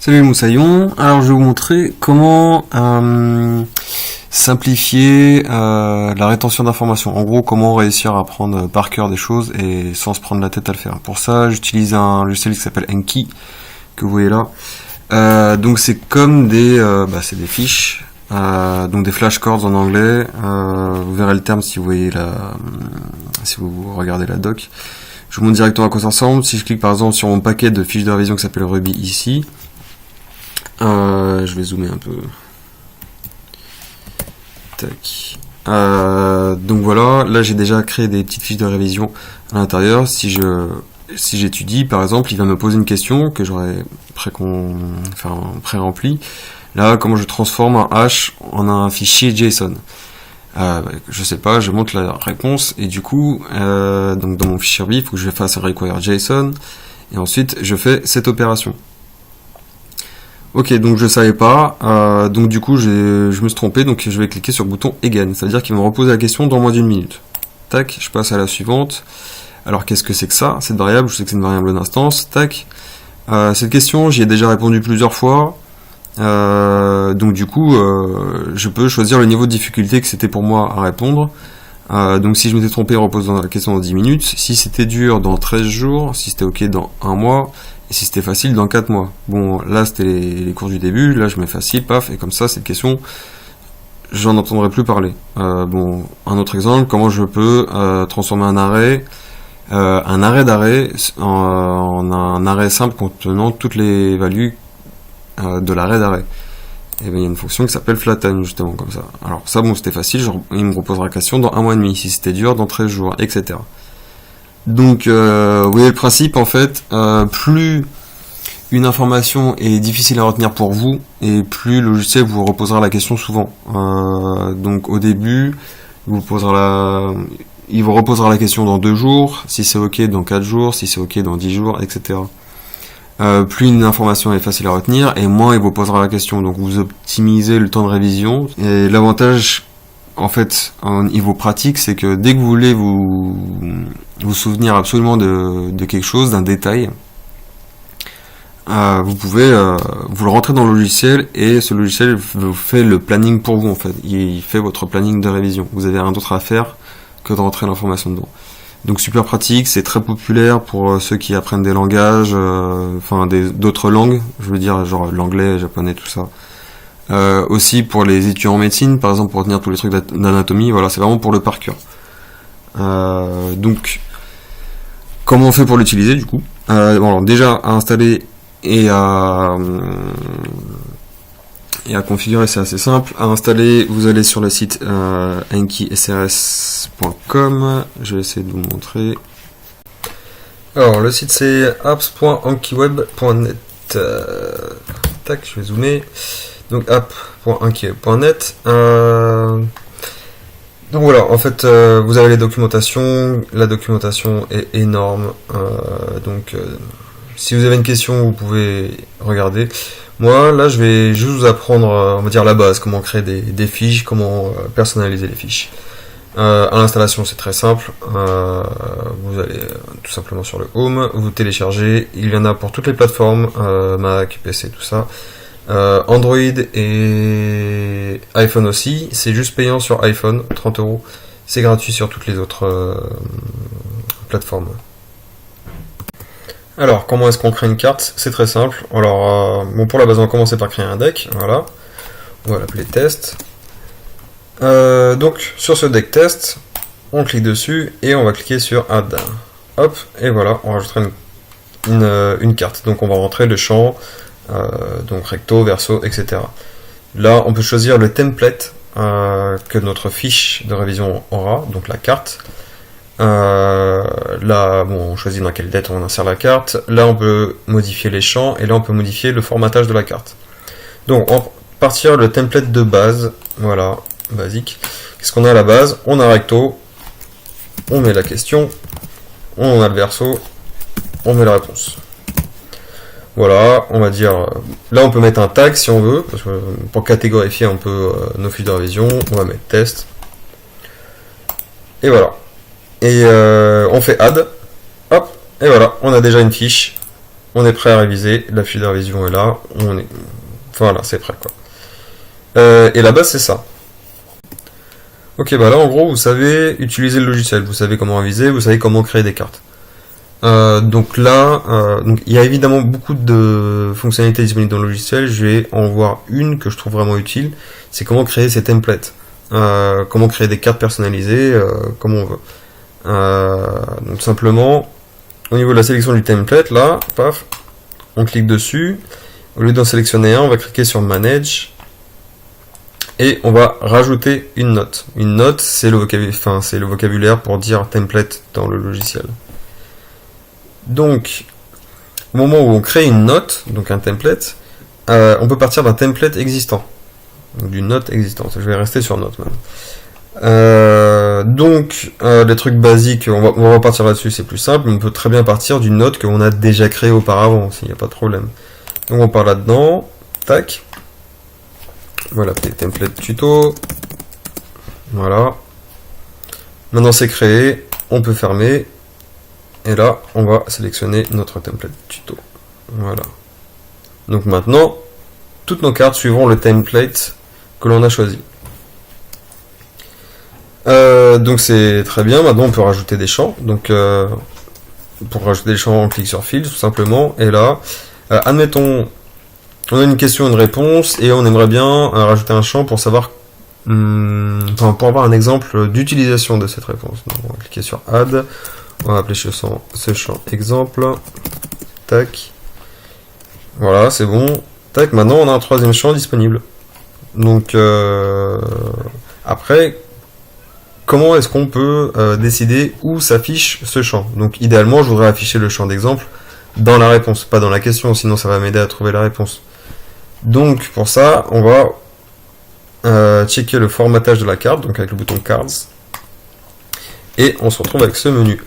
Salut Moussaillon, alors je vais vous montrer comment simplifier la rétention d'informations. En gros, comment réussir à apprendre par cœur des choses et sans se prendre la tête à le faire. Pour ça, j'utilise un logiciel qui s'appelle Anki, que vous voyez là. Donc c'est comme c'est des fiches, donc des flashcards en anglais. Vous verrez le terme si vous voyez si vous regardez la doc. Je vous montre directement à quoi ça ressemble. Si je clique par exemple sur mon paquet de fiches de révision qui s'appelle Ruby ici, je vais zoomer un peu. Tac. Donc voilà, là j'ai déjà créé des petites fiches de révision à l'intérieur. Si j'étudie, par exemple, il va me poser une question que j'aurais pré-remplie. Là, comment je transforme un hash en un fichier JSON. Je sais pas, je montre la réponse et du coup, donc dans mon fichier Ruby, il faut que je fasse un require JSON et ensuite je fais cette opération. Ok, donc je savais pas, donc du coup je me suis trompé, donc je vais cliquer sur le bouton Again, ça veut dire qu'il va me reposer la question dans moins d'une minute. Tac, je passe à la suivante. Alors qu'est-ce que c'est que ça, cette variable? Je sais que c'est une variable d'instance. Tac. Cette question, j'y ai déjà répondu plusieurs fois. Donc du coup, je peux choisir le niveau de difficulté que c'était pour moi à répondre. Donc si je m'étais trompé en reposant la question dans 10 minutes, si c'était dur dans 13 jours, si c'était ok dans 1 mois, et si c'était facile dans 4 mois. Bon, là c'était les cours du début, là je mets facile, paf, et comme ça cette question, j'en entendrai plus parler. Bon, un autre exemple, comment je peux transformer un arrêt d'arrêt en un arrêt simple contenant toutes les values de l'arrêt d'arrêt. Et bien il y a une fonction qui s'appelle flatten justement comme ça. Alors ça bon c'était facile, il me reposera la question dans 1 mois et demi, si c'était dur dans 13 jours, etc. Donc vous voyez le principe en fait, plus une information est difficile à retenir pour vous, et plus le logiciel vous reposera la question souvent. Donc au début, il vous reposera la question dans 2 jours, si c'est ok dans 4 jours, si c'est ok dans 10 jours, etc. Plus une information est facile à retenir, et moins il vous posera la question. Donc vous optimisez le temps de révision. Et l'avantage, en fait, au niveau pratique, c'est que dès que vous voulez vous souvenir absolument de quelque chose, d'un détail, vous pouvez vous le rentrer dans le logiciel, et ce logiciel vous fait le planning pour vous en fait. Il fait votre planning de révision. Vous avez rien d'autre à faire que de rentrer l'information dedans. Donc super pratique, c'est très populaire pour ceux qui apprennent des langages, d'autres langues, je veux dire genre l'anglais, japonais, tout ça. Aussi pour les étudiants en médecine, par exemple pour retenir tous les trucs d'anatomie, voilà, c'est vraiment pour le par cœur. Donc comment on fait pour l'utiliser du coup? Alors déjà à installer et à configurer, c'est assez simple. À installer, vous allez sur le site ankisrs.com. Je vais essayer de vous montrer. Alors le site c'est apps.ankiweb.net. Tac, je vais zoomer. Donc app.ankiweb.net. Donc voilà, en fait vous avez les documentations. La documentation est énorme. Si vous avez une question, vous pouvez regarder. Moi, là, je vais juste vous apprendre, on va dire, la base, comment créer des fiches, comment personnaliser les fiches. À l'installation, c'est très simple. Vous allez tout simplement sur le Home, vous téléchargez. Il y en a pour toutes les plateformes, Mac, PC, tout ça. Android et iPhone aussi. C'est juste payant sur iPhone, 30 €. C'est gratuit sur toutes les autres plateformes. Alors, comment est-ce qu'on crée une carte? C'est très simple. Alors, pour la base, on va commencer par créer un deck. Voilà. On va l'appeler test. Donc, sur ce deck test, on clique dessus et on va cliquer sur add. Hop, et voilà, on rajoutera une carte. Donc, on va rentrer le champ, donc recto, verso, etc. Là, on peut choisir le template que notre fiche de révision aura, donc la carte. Là, on choisit dans quelle date on insère la carte. Là, on peut modifier les champs, et là, on peut modifier le formatage de la carte. Donc, on va partir le template de base. Voilà, basique. Qu'est-ce qu'on a à la base? On a recto, on met la question, on a le verso, on met la réponse. Voilà, on va dire... Là, on peut mettre un tag si on veut, parce que pour catégorifier un peu nos fiches de révision, on va mettre test. Et voilà. Et on fait add, hop, et voilà, on a déjà une fiche, on est prêt à réviser, la fiche de révision est là, voilà, c'est prêt quoi. Et la base c'est ça. Ok, bah là en gros vous savez utiliser le logiciel, vous savez comment réviser, vous savez comment créer des cartes. Donc là, il y a évidemment beaucoup de fonctionnalités disponibles dans le logiciel. Je vais en voir une que je trouve vraiment utile, c'est comment créer ces templates, comment créer des cartes personnalisées, comme on veut. Donc simplement, au niveau de la sélection du template, là, paf, on clique dessus. Au lieu d'en sélectionner un, on va cliquer sur Manage et on va rajouter une note. Une note, c'est le vocabulaire pour dire template dans le logiciel. Donc, au moment où on crée une note, donc un template, on peut partir d'un template existant, donc d'une note existante. Je vais rester sur note maintenant. Les trucs basiques, on va repartir là-dessus, c'est plus simple. On peut très bien partir d'une note qu'on a déjà créée auparavant, s'il n'y a pas de problème. Donc on part là-dedans, tac. Voilà, petit template tuto. Voilà. Maintenant c'est créé, on peut fermer. Et là, on va sélectionner notre template tuto. Voilà. Donc maintenant, toutes nos cartes suivront le template que l'on a choisi. Donc c'est très bien. Maintenant, on peut rajouter des champs. Donc, pour rajouter des champs, on clique sur Field, tout simplement. Et là, admettons, on a une question, une réponse, et on aimerait bien rajouter un champ pour savoir, pour avoir un exemple d'utilisation de cette réponse. Donc, on va cliquer sur Add. On va appeler ce champ exemple. Tac. Voilà, c'est bon. Tac, maintenant on a un troisième champ disponible. Donc, après, comment est-ce qu'on peut décider où s'affiche ce champ? Donc, idéalement, je voudrais afficher le champ d'exemple dans la réponse, pas dans la question, sinon ça va m'aider à trouver la réponse. Donc, pour ça, on va checker le formatage de la carte, donc avec le bouton Cards. Et on se retrouve avec ce menu.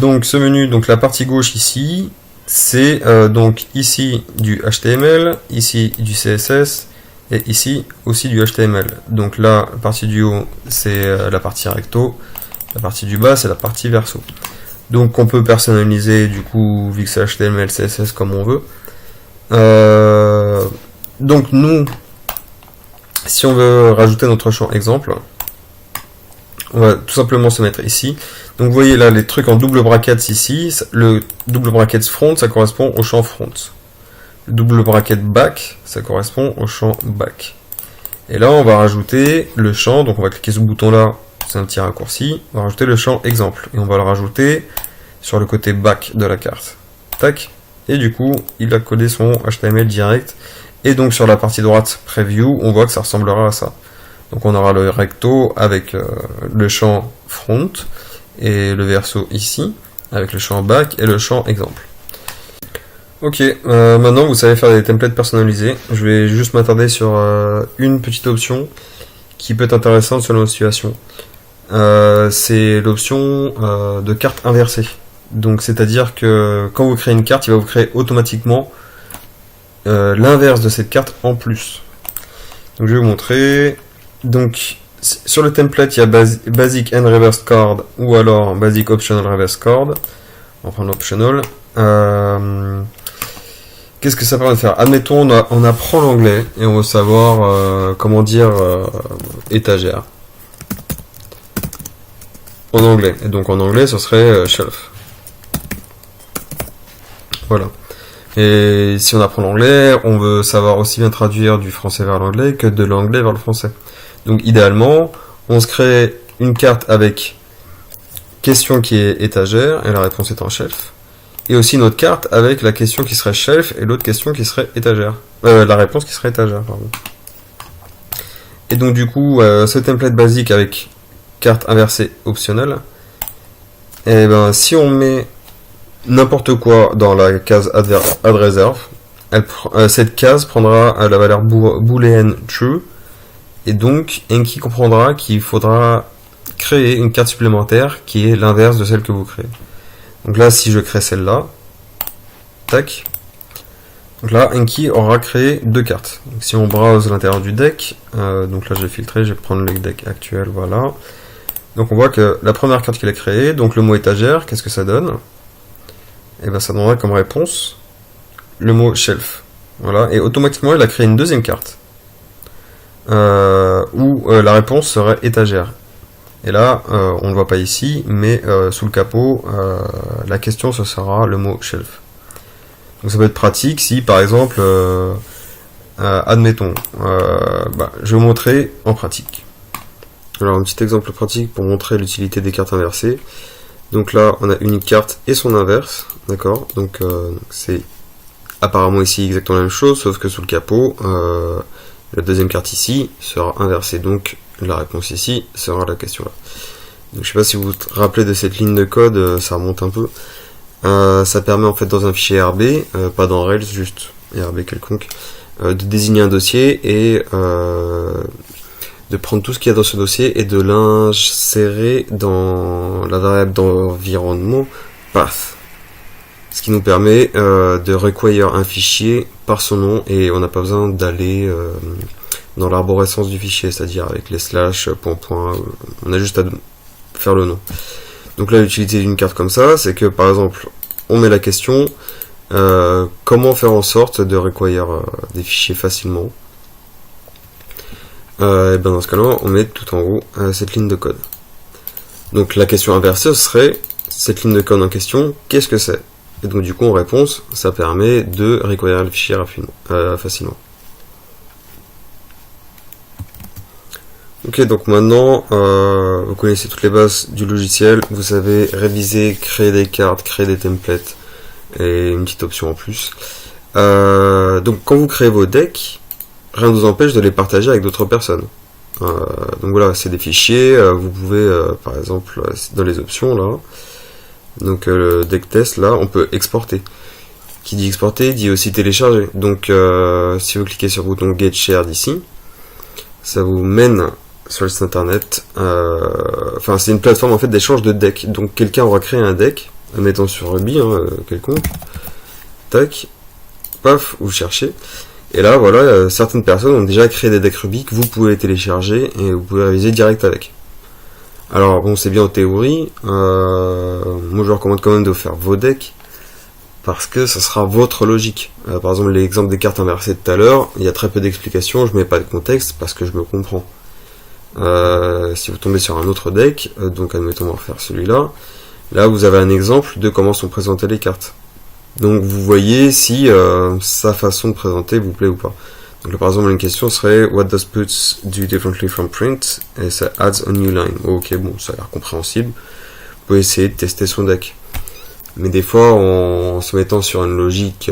Donc ce menu, donc la partie gauche ici, c'est donc ici du HTML, ici du CSS et ici aussi du HTML. Donc là, la partie du haut, c'est la partie recto, la partie du bas, c'est la partie verso. Donc on peut personnaliser du coup, vu que c'est HTML, CSS comme on veut. Donc nous, si on veut rajouter notre champ exemple, on va tout simplement se mettre ici. Donc vous voyez là les trucs en double brackets ici, le double bracket front ça correspond au champ front. Le double bracket back ça correspond au champ back. Et là on va rajouter le champ, donc on va cliquer sur ce bouton là, c'est un petit raccourci, on va rajouter le champ exemple. Et on va le rajouter sur le côté back de la carte. Tac. Et du coup il a codé son HTML direct. Et donc sur la partie droite preview, on voit que ça ressemblera à ça. Donc on aura le recto avec le champ front et le verso ici avec le champ back et le champ exemple. Ok, maintenant vous savez faire des templates personnalisés. Je vais juste m'attarder sur une petite option qui peut être intéressante selon la situation. C'est l'option de carte inversée. Donc c'est-à-dire que quand vous créez une carte, il va vous créer automatiquement l'inverse de cette carte en plus. Donc je vais vous montrer. Donc sur le template, il y a Basic and Reversed Card ou alors Basic Optional Reversed Card. On va prendre l'Optional. Qu'est-ce que ça permet de faire? Admettons, on apprend l'anglais et on veut savoir comment dire étagère en anglais. Et donc en anglais, ce serait shelf. Voilà. Et si on apprend l'anglais, on veut savoir aussi bien traduire du français vers l'anglais que de l'anglais vers le français. Donc idéalement, on se crée une carte avec question qui est étagère et la réponse étant shelf. Et aussi une autre carte avec la question qui serait shelf et l'autre question qui serait étagère. La réponse qui serait étagère, pardon. Et donc du coup, ce template basique avec carte inversée optionnelle, et ben si on met n'importe quoi dans la case add reserve, cette case prendra la valeur boolean true, et donc Enki comprendra qu'il faudra créer une carte supplémentaire qui est l'inverse de celle que vous créez. Donc là, si je crée celle-là, tac, donc là, Enki aura créé deux cartes. Donc si on browse l'intérieur du deck, donc là j'ai filtré, je vais prendre le deck actuel, voilà. Donc on voit que la première carte qu'il a créée, donc le mot étagère, qu'est-ce que ça donne? Et bien ça donnera comme réponse le mot shelf. Voilà, et automatiquement il a créé une deuxième carte où la réponse serait étagère. Et là, on ne le voit pas ici, mais sous le capot, la question ce sera le mot shelf. Donc ça peut être pratique si par exemple, admettons, je vais vous montrer en pratique. Alors un petit exemple pratique pour montrer l'utilité des cartes inversées. Donc là, on a une carte et son inverse, d'accord. Donc c'est apparemment ici exactement la même chose, sauf que sous le capot, la deuxième carte ici sera inversée. Donc la réponse ici sera la question là. Donc, je sais pas si vous vous rappelez de cette ligne de code, ça remonte un peu. Ça permet en fait dans un fichier RB, pas dans Rails, juste RB quelconque, de désigner un dossier et de prendre tout ce qu'il y a dans ce dossier et de l'insérer dans la variable d'environnement path. Ce qui nous permet de require un fichier par son nom et on n'a pas besoin d'aller dans l'arborescence du fichier, c'est-à-dire avec les slash, point, on a juste à faire le nom. Donc là, l'utilité d'une carte comme ça, c'est que par exemple, on met la question comment faire en sorte de require des fichiers facilement. Et ben dans ce cas-là, on met tout en haut cette ligne de code. Donc la question inversée serait cette ligne de code en question, qu'est-ce que c'est? Et donc du coup en réponse, ça permet de require le fichier facilement. Ok, donc maintenant vous connaissez toutes les bases du logiciel, vous savez réviser, créer des cartes, créer des templates et une petite option en plus. Donc quand vous créez vos decks, rien ne vous empêche de les partager avec d'autres personnes. Donc voilà, c'est des fichiers, vous pouvez par exemple dans les options là, donc le deck test là, on peut exporter. Qui dit exporter dit aussi télécharger. Donc si vous cliquez sur le bouton Get Shared ici, ça vous mène sur le site internet. Enfin c'est une plateforme en fait d'échange de decks. Donc quelqu'un aura créé un deck, admettons sur Ruby, quelconque, tac, paf, vous cherchez. Et là, voilà, certaines personnes ont déjà créé des decks Ruby que vous pouvez télécharger et vous pouvez réviser direct avec. Alors, bon, c'est bien en théorie. Moi, je recommande quand même de faire vos decks parce que ça sera votre logique. Par exemple, l'exemple des cartes inversées de tout à l'heure, il y a très peu d'explications, je mets pas de contexte parce que je me comprends. Si vous tombez sur un autre deck, donc admettons, on va refaire celui-là, là, vous avez un exemple de comment sont présentées les cartes. Donc vous voyez si sa façon de présenter vous plaît ou pas. Donc là, par exemple une question serait What does puts do differently from print? Et ça adds a new line. Ok, bon, ça a l'air compréhensible. Vous pouvez essayer de tester son deck. Mais des fois, en se mettant sur une logique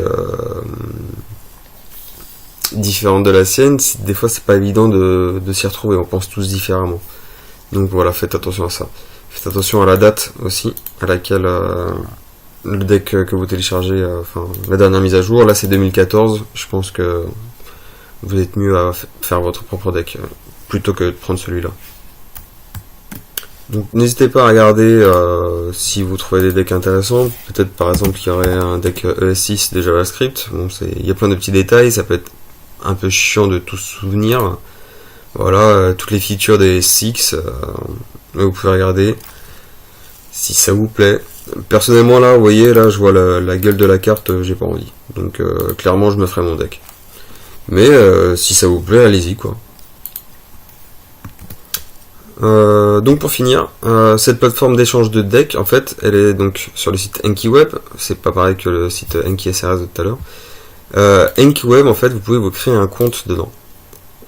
différente de la sienne, des fois c'est pas évident de s'y retrouver. On pense tous différemment. Donc voilà, faites attention à ça. Faites attention à la date aussi, à laquelle le deck que vous téléchargez, enfin la dernière mise à jour, là c'est 2014, je pense que vous êtes mieux à faire votre propre deck plutôt que de prendre celui-là. Donc n'hésitez pas à regarder si vous trouvez des decks intéressants, peut-être par exemple qu'il y aurait un deck ES6 de JavaScript, bon, il y a plein de petits détails, ça peut être un peu chiant de tout se souvenir, voilà, toutes les features des ES6, vous pouvez regarder si ça vous plaît. Personnellement là, vous voyez, là je vois la gueule de la carte, j'ai pas envie. Donc clairement je me ferai mon deck. Mais si ça vous plaît, allez-y quoi. Donc pour finir, cette plateforme d'échange de decks, en fait, elle est donc sur le site EnkiWeb, c'est pas pareil que le site EnkiSRS de tout à l'heure. EnkiWeb, en fait, vous pouvez vous créer un compte dedans.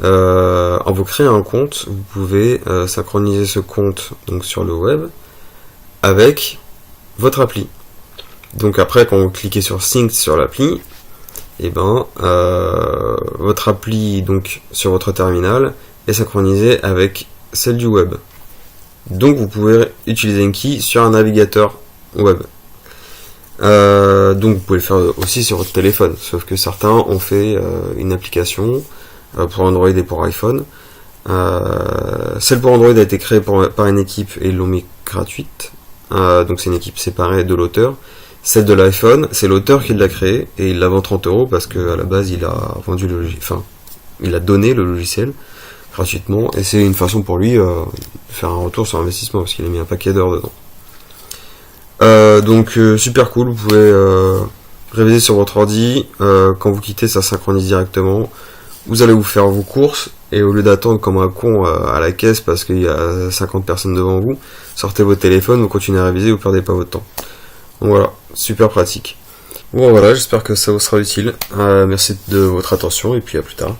En vous créant un compte, vous pouvez synchroniser ce compte donc sur le web avec votre appli. Donc après, quand vous cliquez sur Sync sur l'appli, et ben votre appli donc sur votre terminal est synchronisée avec celle du web. Donc vous pouvez utiliser Enki sur un navigateur web. Donc vous pouvez le faire aussi sur votre téléphone, sauf que certains ont fait une application pour Android et pour iPhone. Celle pour Android a été créée par une équipe et ils l'ont mis gratuite. Donc c'est une équipe séparée de l'auteur. Celle de l'iPhone, c'est l'auteur qui l'a créée et il la vend 30 € parce qu'à la base il a vendu le logiciel, enfin il a donné le logiciel gratuitement et c'est une façon pour lui de faire un retour sur investissement parce qu'il a mis un paquet d'heures dedans. Donc super cool, vous pouvez révisez sur votre ordi, quand vous quittez ça synchronise directement, vous allez vous faire vos courses, et au lieu d'attendre comme un con à la caisse parce qu'il y a 50 personnes devant vous, sortez votre téléphone, vous continuez à réviser, vous perdez pas votre temps. Donc voilà, super pratique. Bon voilà, j'espère que ça vous sera utile. Merci de votre attention et puis à plus tard.